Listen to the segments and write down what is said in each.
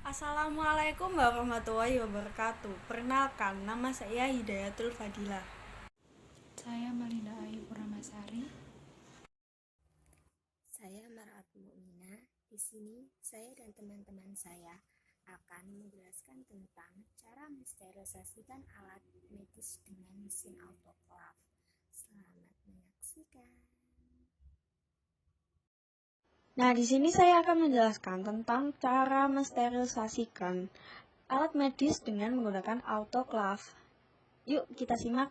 Assalamualaikum warahmatullahi wabarakatuh. Perkenalkan, nama saya Hidayatul Fadilah. Saya Melinda Ayu Purnamasari. Saya Mar'at Mu'mina. Di sini saya dan teman-teman saya akan menjelaskan tentang cara mensterilisasikan alat medis dengan mesin autoklaf. Selamat menyaksikan. Nah, di sini saya akan menjelaskan tentang cara mensterilisasikan alat medis dengan menggunakan autoklaf. Yuk, kita simak.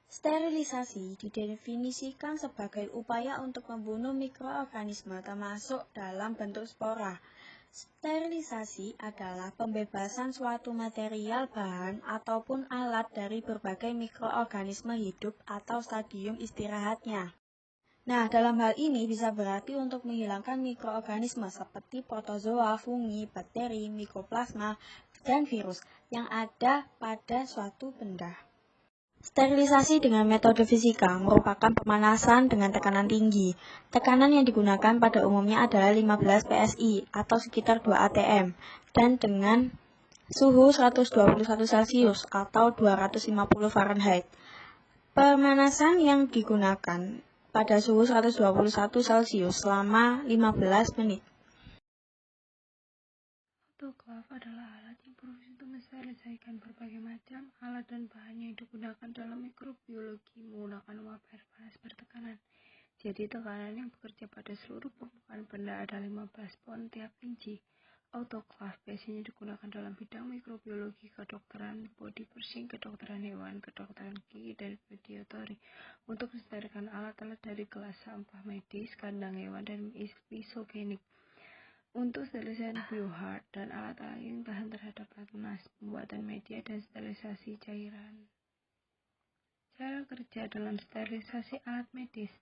Sterilisasi didefinisikan sebagai upaya untuk membunuh mikroorganisme termasuk dalam bentuk spora. Sterilisasi adalah pembebasan suatu material, bahan, ataupun alat dari berbagai mikroorganisme hidup atau stadium istirahatnya. Nah, dalam hal ini bisa berarti untuk menghilangkan mikroorganisme seperti protozoa, fungi, bakteri, mikroplasma, dan virus yang ada pada suatu benda. Sterilisasi dengan metode fisika merupakan pemanasan dengan tekanan tinggi. Tekanan yang digunakan pada umumnya adalah 15 PSI atau sekitar 2 atm dan dengan suhu 121 Celcius atau 250 Fahrenheit. Pemanasan yang digunakan pada suhu 121 Celcius selama 15 menit. Autoklaf adalah alat yang berfungsi untuk mensterilisasikan berbagai macam alat dan bahan yang digunakan dalam mikrobiologi menggunakan uap air panas bertekanan. Jadi tekanan yang bekerja pada seluruh permukaan benda ada 15 pon tiap inci. Autoklaf biasanya digunakan dalam bidang mikrobiologi, kedokteran, body brushing, kedokteran hewan, kedokteran gigi, dan pediatri untuk mensterilkan alat-alat dari gelas sampah medis, kandang hewan, dan isogenik. Untuk sterilisasi biohard dan alat-alat yang tahan terhadap panas, pembuatan media, dan sterilisasi cairan. Cara kerja dalam sterilisasi alat medis.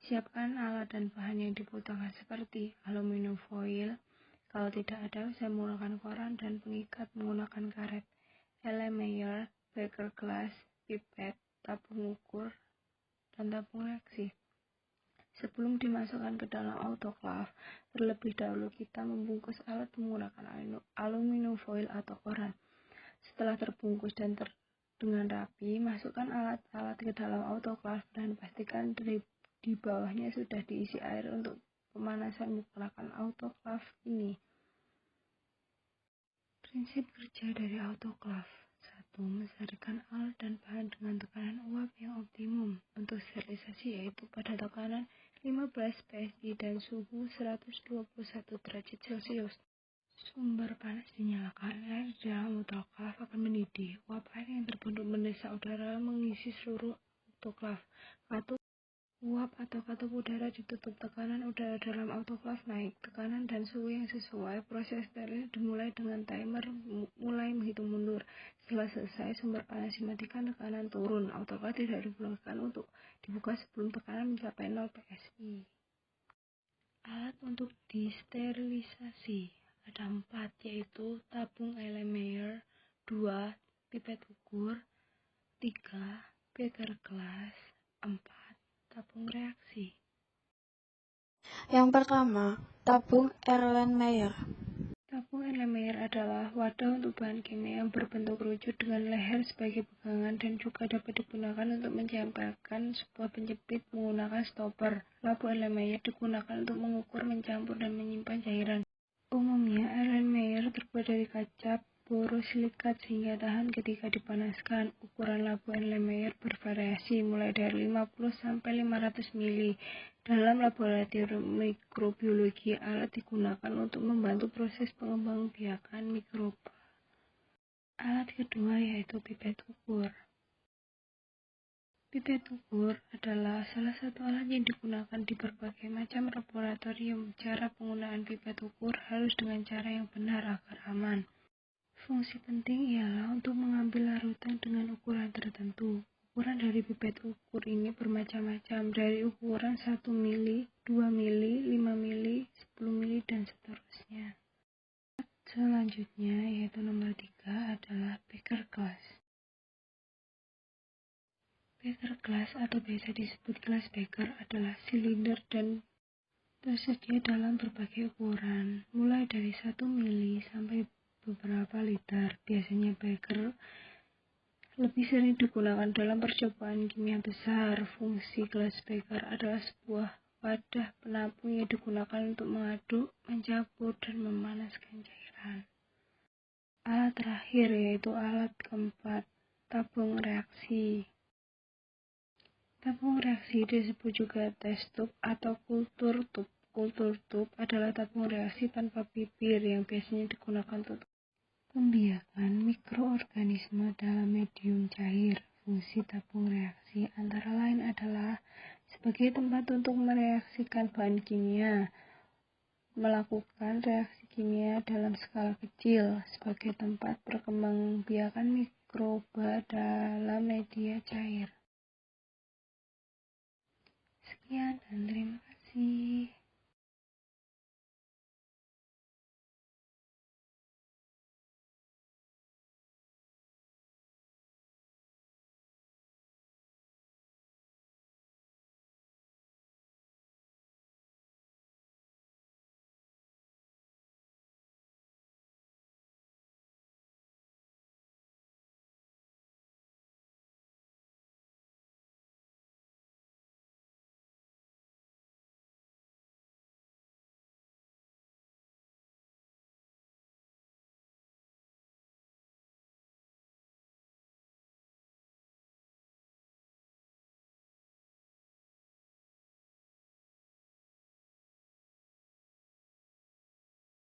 Siapkan alat dan bahan yang dibutuhkan seperti aluminium foil. Kalau tidak ada, bisa menggunakan koran dan pengikat menggunakan karet, Erlenmeyer, beker gelas, pipet, tabung ukur, dan tabung reaksi. Sebelum dimasukkan ke dalam autoklaf, terlebih dahulu kita membungkus alat menggunakan aluminium foil atau koran. Setelah terbungkus dan dengan rapi, masukkan alat-alat ke dalam autoklaf dan pastikan di bawahnya sudah diisi air untuk pemanasan menggunakan autoklaf ini. Prinsip kerja dari autoklaf. 1. Mensterilkan alat dan bahan dengan tekanan uap yang optimum. Untuk sterilisasi yaitu pada tekanan 15 PSI dan suhu 121 derajat Celcius. Sumber panas dinyalakan, air di dalam autoklaf akan mendidih. Uap air yang terbentuk mendesak udara mengisi seluruh autoklaf. Uap atau katup udara ditutup, tekanan udara dalam autoklaf naik, tekanan dan suhu yang sesuai. Proses steril dimulai dengan timer mulai menghitung mundur. Setelah selesai, sumber panas dimatikan, tekanan turun. Autoklaf tidak diperbolehkan untuk dibuka sebelum tekanan mencapai 0 PSI. Alat untuk disterilisasi ada 4, yaitu tabung Erlenmeyer, 2 pipet ukur, 3 beker gelas, 4 tabung reaksi. Yang pertama, tabung Erlenmeyer. Tabung Erlenmeyer adalah wadah untuk bahan kimia yang berbentuk kerucut dengan leher sebagai pegangan dan juga dapat digunakan untuk mencampurkan sebuah penjepit menggunakan stopper. Tabung Erlenmeyer digunakan untuk mengukur, mencampur, dan menyimpan cairan. Umumnya, Erlenmeyer terbuat dari kaca borosilikat sehingga tahan ketika dipanaskan. Ukuran labu Erlenmeyer bervariasi mulai dari 50 sampai 500 mili. Dalam laboratorium mikrobiologi, alat digunakan untuk membantu proses pengembangbiakan mikroba. Alat kedua yaitu pipet ukur. Pipet ukur adalah salah satu alat yang digunakan di berbagai macam laboratorium. Cara penggunaan pipet ukur harus dengan cara yang benar agar aman. Fungsi penting ialah untuk mengambil larutan dengan ukuran tertentu. Ukuran dari pipet ukur ini bermacam-macam, dari ukuran 1 mili, 2 mili, 5 mili, 10 mili, dan seterusnya. Selanjutnya, yaitu nomor 3 adalah beker gelas. Beker gelas atau biasa disebut gelas beker adalah silinder tersedia dalam berbagai ukuran, mulai dari 1 mili sampai beberapa liter. Biasanya beker lebih sering digunakan dalam percobaan kimia besar. Fungsi gelas beker adalah sebuah wadah penampung yang digunakan untuk mengaduk, mencampur, dan memanaskan cairan. Alat terakhir yaitu alat keempat, tabung reaksi. Tabung reaksi disebut juga test tube atau kultur tube. Kultur tube adalah tabung reaksi tanpa bibir yang biasanya digunakan untuk pembiakan mikroorganisme dalam medium cair. Fungsi tabung reaksi antara lain adalah sebagai tempat untuk mereaksikan bahan kimia, melakukan reaksi kimia dalam skala kecil, sebagai tempat perkembangbiakan mikroba dalam media cair. Sekian dan terima kasih.